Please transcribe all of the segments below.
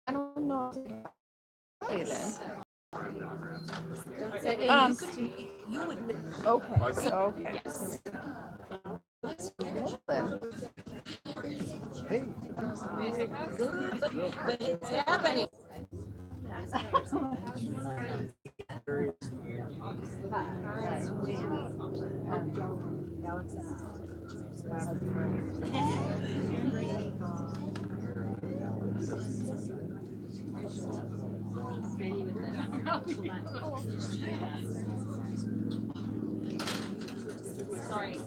I don't know. Okay, then. Okay. So okay. What's happening? Sorry.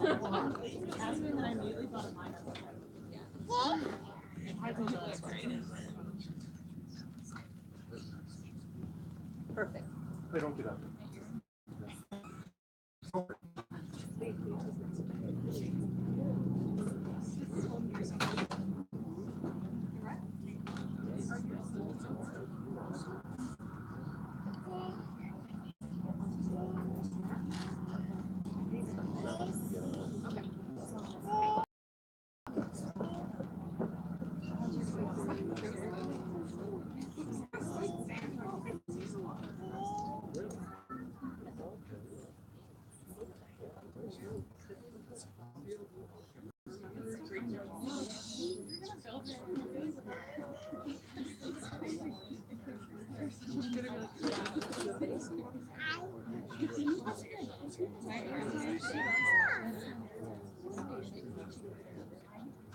Perfect. They don't get up.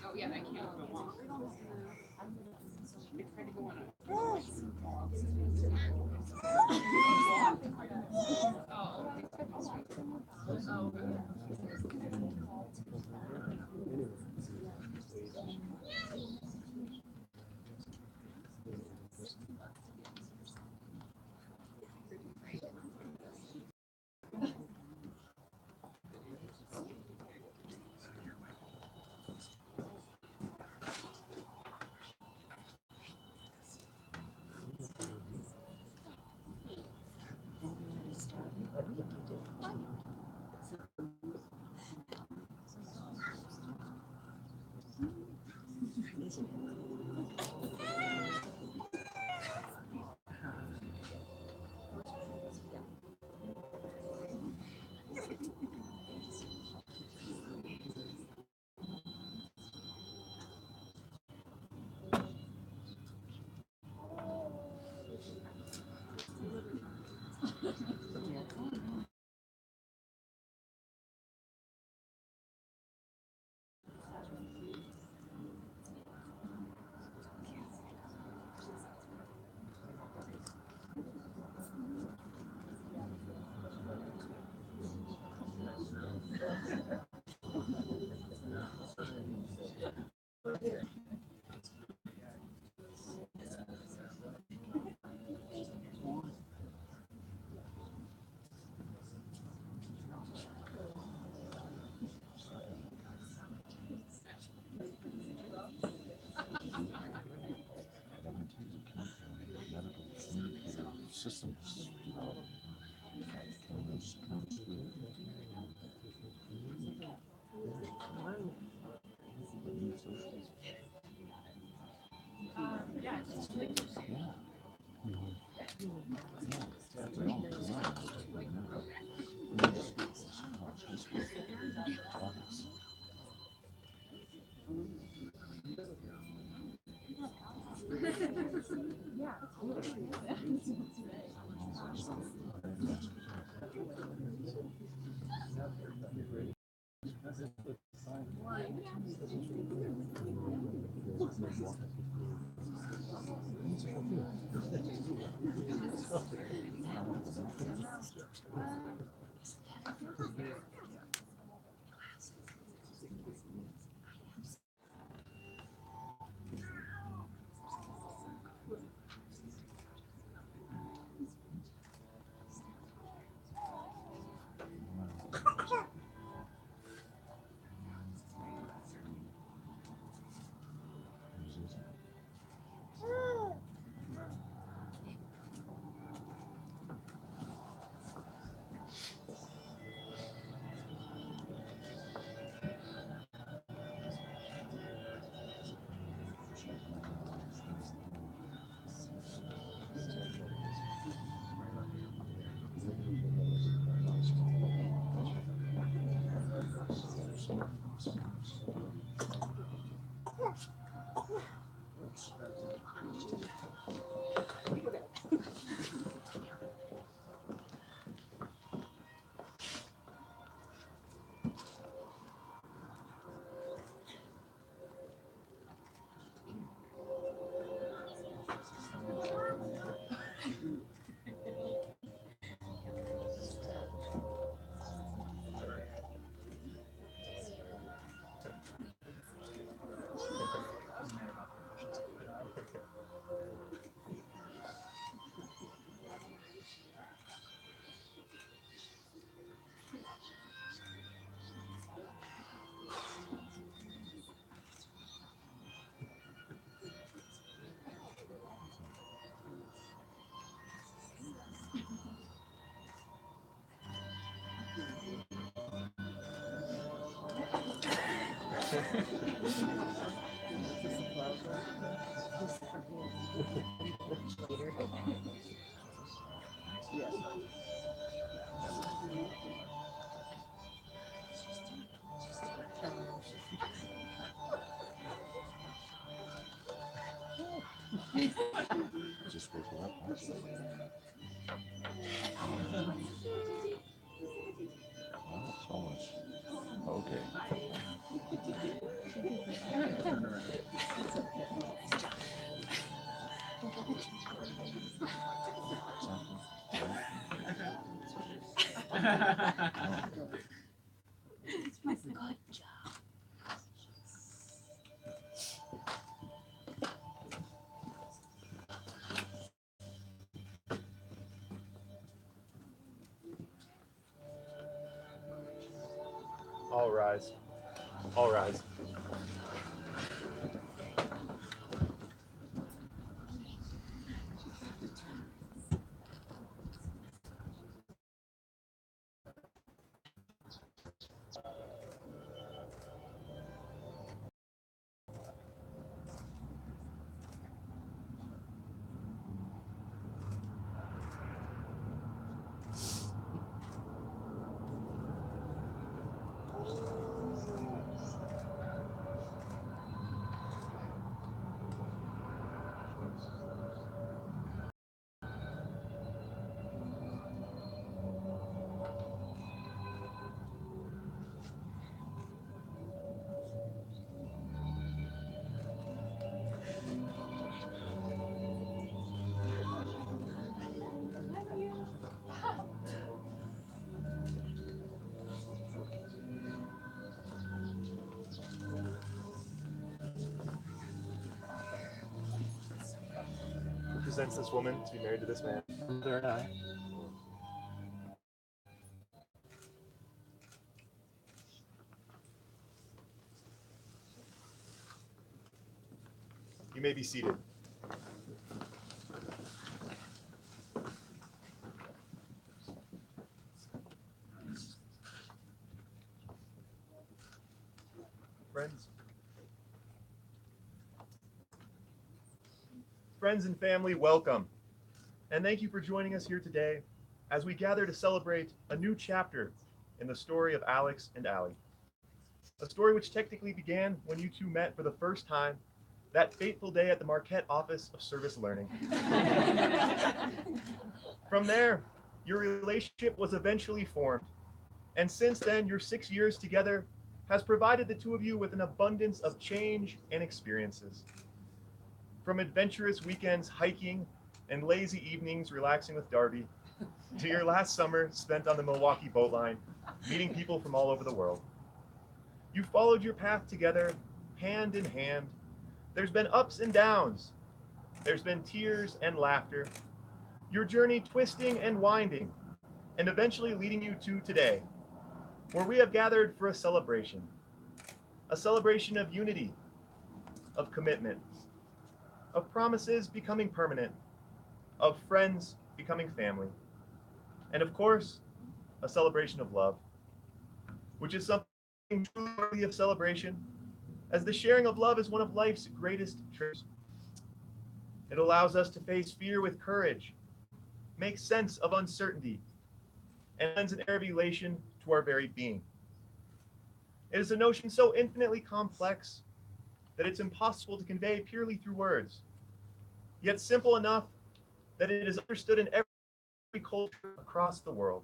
Oh, yeah, I can't. Systems. Just wake her up. Huh? Oh, so much. Okay. All rise. All rise. Who presents this woman to be married to this man? There and I. You may be seated. Friends and family, welcome. And thank you for joining us here today as we gather to celebrate a new chapter in the story of Alex and Allie. A story which technically began when you two met for the first time that fateful day at the Marquette Office of Service Learning. From there, your relationship was eventually formed. And since then, your 6 years together has provided the two of you with an abundance of change and experiences. From adventurous weekends hiking and lazy evenings relaxing with Darby, to your last summer spent on the Milwaukee boat line, meeting people from all over the world. You followed your path together, hand in hand. There's been ups and downs. There's been tears and laughter. Your journey twisting and winding, and eventually leading you to today, where we have gathered for a celebration of unity, of commitment, of promises becoming permanent, of friends becoming family, and of course, a celebration of love, which is something truly worthy of celebration, as the sharing of love is one of life's greatest treasures. It allows us to face fear with courage, make sense of uncertainty, and lends an air of elation to our very being. It is a notion so infinitely complex that it's impossible to convey purely through words, yet simple enough that it is understood in every culture across the world.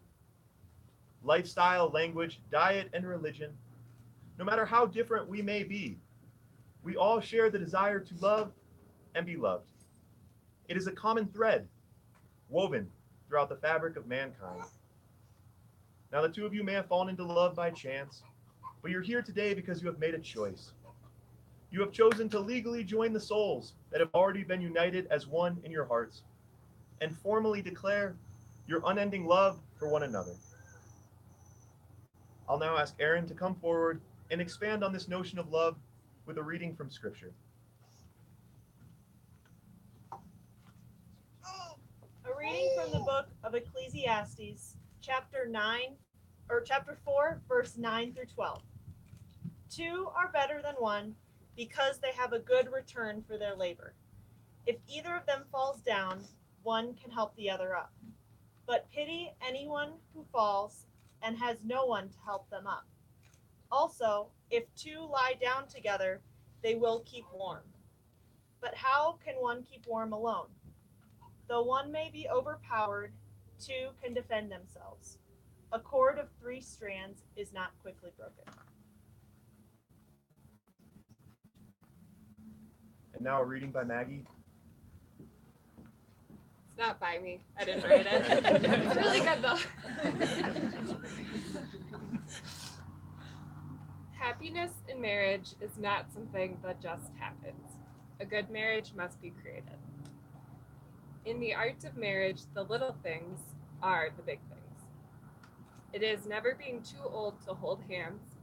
Lifestyle, language, diet, and religion, no matter how different we may be, we all share the desire to love and be loved. It is a common thread woven throughout the fabric of mankind. Now, the two of you may have fallen into love by chance, but you're here today because you have made a choice. You have chosen to legally join the souls that have already been united as one in your hearts and formally declare your unending love for one another. I'll now ask Aaron to come forward and expand on this notion of love with a reading from Scripture. A reading from the book of Ecclesiastes, chapter 4, verse 9 through 12. Two are better than one because they have a good return for their labor. If either of them falls down, one can help the other up. But pity anyone who falls and has no one to help them up. Also, if two lie down together, they will keep warm. But how can one keep warm alone? Though one may be overpowered, two can defend themselves. A cord of 3 strands is not quickly broken. And now a reading by Maggie. It's not by me. I didn't write it. It's really good though. Happiness in marriage is not something that just happens. A good marriage must be created. In the art of marriage, the little things are the big things. It is never being too old to hold hands.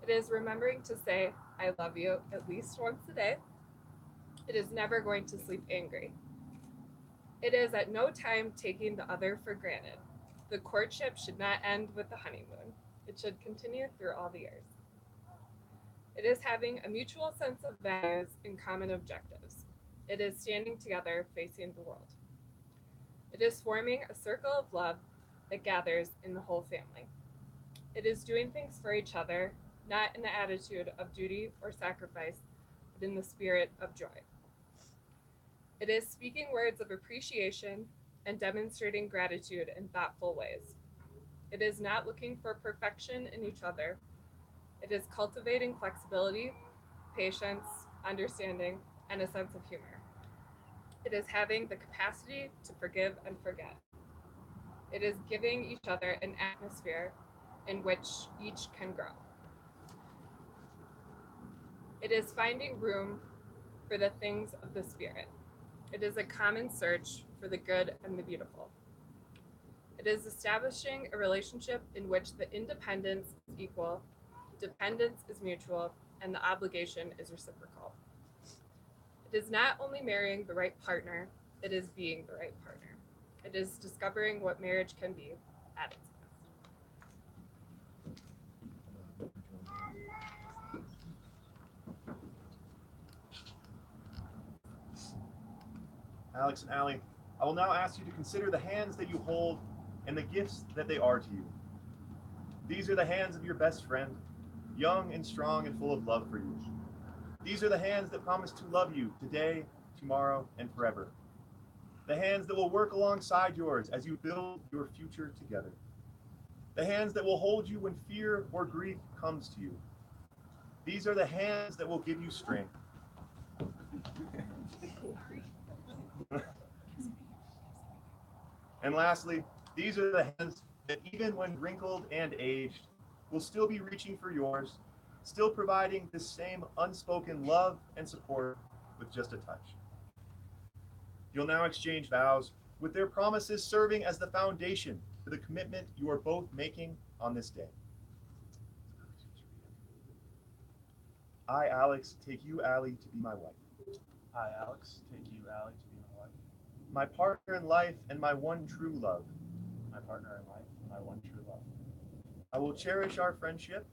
It is remembering to say, I love you at least once a day. It is never going to sleep angry. It is at no time taking the other for granted. The courtship should not end with the honeymoon. It should continue through all the years. It is having a mutual sense of values and common objectives. It is standing together facing the world. It is forming a circle of love that gathers in the whole family. It is doing things for each other, not in the attitude of duty or sacrifice, but in the spirit of joy. It is speaking words of appreciation and demonstrating gratitude in thoughtful ways. It is not looking for perfection in each other. It is cultivating flexibility, patience, understanding, and a sense of humor. It is having the capacity to forgive and forget. It is giving each other an atmosphere in which each can grow. It is finding room for the things of the Spirit. It is a common search for the good and the beautiful. It is establishing a relationship in which the independence is equal, dependence is mutual, and the obligation is reciprocal. It is not only marrying the right partner, it is being the right partner. It is discovering what marriage can be at its best. Alex and Allie, I will now ask you to consider the hands that you hold and the gifts that they are to you. These are the hands of your best friend, young and strong and full of love for you. These are the hands that promise to love you today, tomorrow, and forever. The hands that will work alongside yours as you build your future together. The hands that will hold you when fear or grief comes to you. These are the hands that will give you strength. And lastly, these are the hands that even when wrinkled and aged, will still be reaching for yours, still providing this same unspoken love and support with just a touch. You'll now exchange vows, with their promises serving as the foundation for the commitment you are both making on this day. I, Alex, take you, Allie, to be my wife. I, Alex, take you, Allie, to be my wife. My partner in life and my one true love. My partner in life and my one true love. I will cherish our friendship.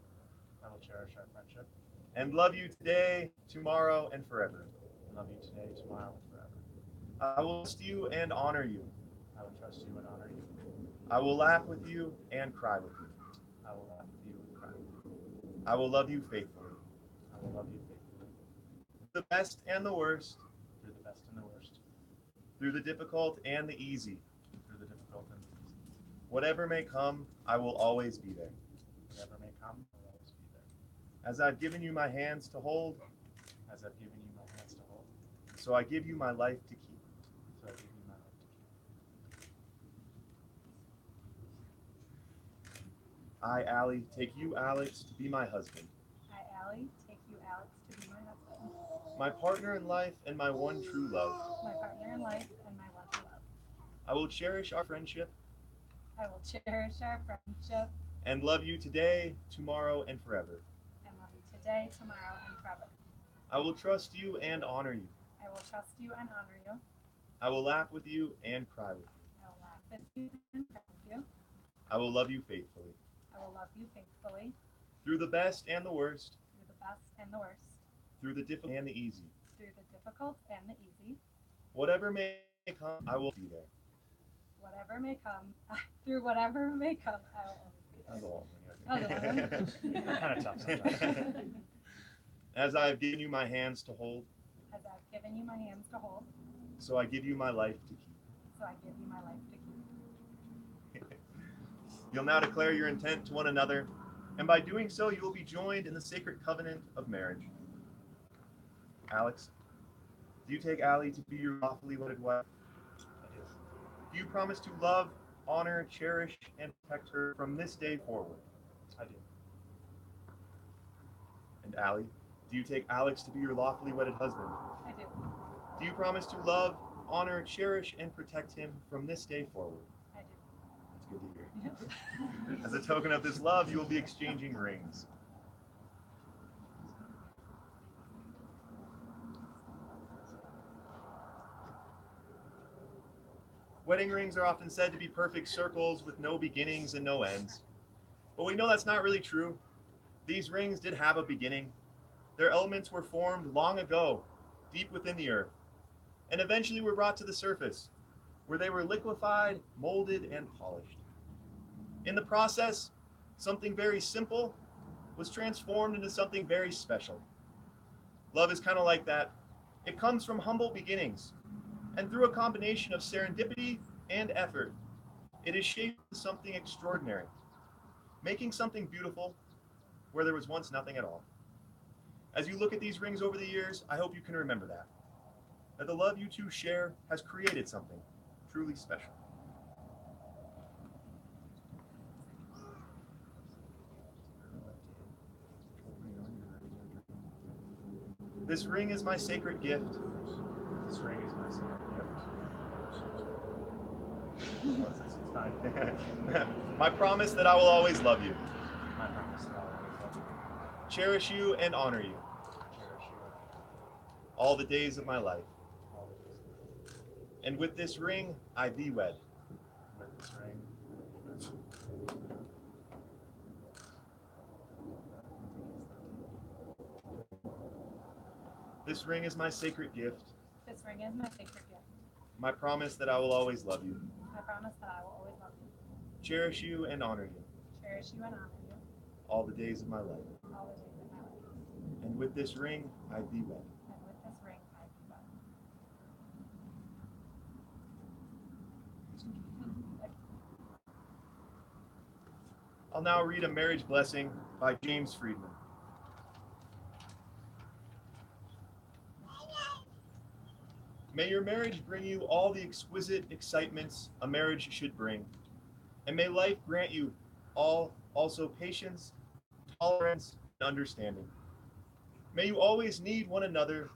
I will cherish our friendship. And love you today, tomorrow, and forever. And love you today, tomorrow, and forever. I will trust you and honor you. I will trust you and honor you. I will laugh with you and cry with you. I will laugh with you and cry with you. I will love you faithfully. I will love you faithfully. The best and the worst, Through the best and the worst. through the difficult and the easy. Through the difficult and the easy. Whatever may come, I will always be there. Whatever may come, I will always be there. As I've given you my hands to hold, As I've given you my hands to hold, so I give you my life to keep. so I give you my life to keep. I, Allie, take you, Alex, to be my husband, I, Allie, take you, Alex, to be my husband, my partner in life and my one true love. my partner in life, and my one true love. I will cherish our friendship I will cherish our friendship and love you today, tomorrow, and forever. and love you today, tomorrow, and forever. I will trust you and honor you. I will trust you and honor you. I will laugh with you and cry with you. I will laugh with you and cry with you. I will love you faithfully. I will love you faithfully Through the best and the worst, through the best and the worst, through the difficult and the easy. through the difficult and the easy. Whatever may come, I will be there. Whatever may come, through whatever may come, I will always be That's there. all. Oh, Kind of tough sometimes. As I have given you my hands to hold, As I've given you my hands to hold, so I give you my life to keep. so I give you my life to keep. You'll now declare your intent to one another, and by doing so, you will be joined in the sacred covenant of marriage. Alex, do you take Allie to be your lawfully wedded wife? I do. Do you promise to love, honor, cherish, and protect her from this day forward? I do. And Allie, do you take Alex to be your lawfully wedded husband? I do. Do you promise to love, honor, cherish, and protect him from this day forward? I do. That's good to hear. Yep. As a token of this love, you will be exchanging rings. Wedding rings are often said to be perfect circles with no beginnings and no ends. But we know that's not really true. These rings did have a beginning. Their elements were formed long ago, deep within the earth, and eventually were brought to the surface, where they were liquefied, molded, and polished. In the process, something very simple was transformed into something very special. Love is kind of like that. It comes from humble beginnings, and through a combination of serendipity and effort, it is shaped into something extraordinary, making something beautiful where there was once nothing at all. As you look at these rings over the years, I hope you can remember that the love you two share has created something truly special. This ring is my sacred gift. This ring is my sacred gift. It's fine. My promise that I will always love you, My promise that I will always love you, cherish you, and honor you cherish you, all the days of my life. all the days of your life. And with this ring, I thee wed. With this ring, This ring is my sacred gift, This ring is my sacred gift. my promise that I will always love you, I promise that I will always love you, cherish you, and honor you cherish you, and honor you all the days of my life. all the days of my life. And with this ring, I thee wed. And with this ring, I be wed. I'll now read a marriage blessing by James Friedman. May your marriage bring you all the exquisite excitements a marriage should bring, and may life grant you all also patience, tolerance, and understanding. May you always need one another,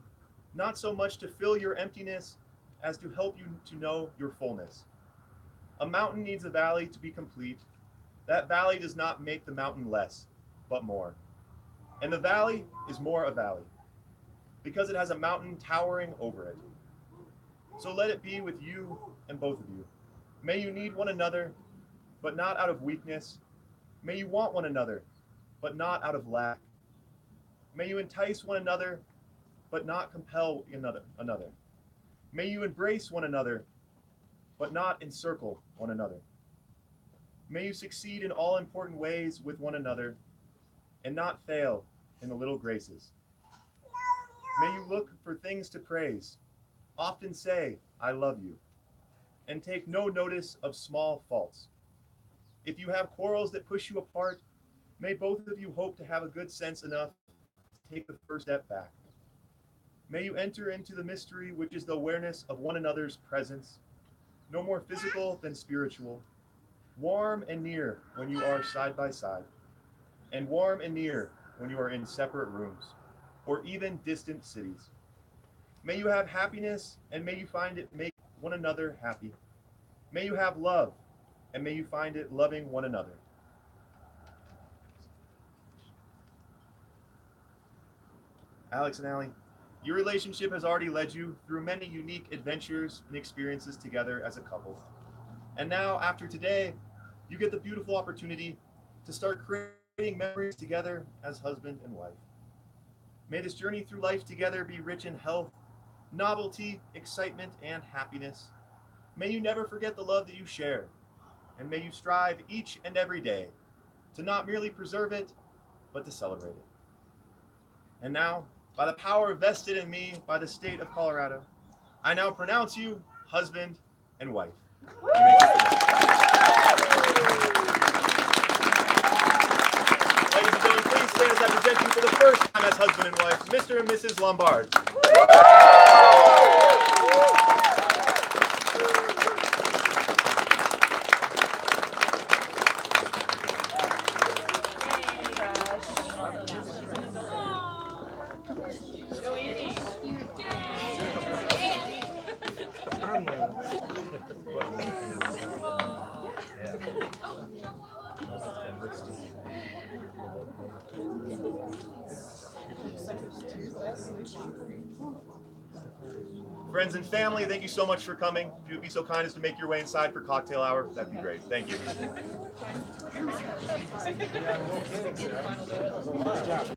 not so much to fill your emptiness as to help you to know your fullness. A mountain needs a valley to be complete. That valley does not make the mountain less, but more. And the valley is more a valley, because it has a mountain towering over it. So let it be with you and both of you. May you need one another, but not out of weakness. May you want one another, but not out of lack. May you entice one another, but not compel another. May you embrace one another, but not encircle one another. May you succeed in all important ways with one another, and not fail in the little graces. May you look for things to praise, often say, I love you, and take no notice of small faults. If you have quarrels that push you apart, may both of you hope to have a good sense enough to take the first step back. May you enter into the mystery which is the awareness of one another's presence, no more physical than spiritual, warm and near when you are side by side, and warm and near when you are in separate rooms, or even distant cities. May you have happiness, and may you find it make one another happy. May you have love, and may you find it loving one another. Alex and Allie, your relationship has already led you through many unique adventures and experiences together as a couple. And now, after today, you get the beautiful opportunity to start creating memories together as husband and wife. May this journey through life together be rich in health, novelty, excitement, and happiness. May you never forget the love that you share, and may you strive each and every day to not merely preserve it, but to celebrate it. And now, by the power vested in me by the state of Colorado, I now pronounce you husband and wife. You may Ladies and gentlemen, please stand as I present you for the first time as husband and wife, Mr. and Mrs. Lombard. Friends and family, thank you so much for coming. If you would be so kind as to make your way inside for cocktail hour, that'd be great. Thank you.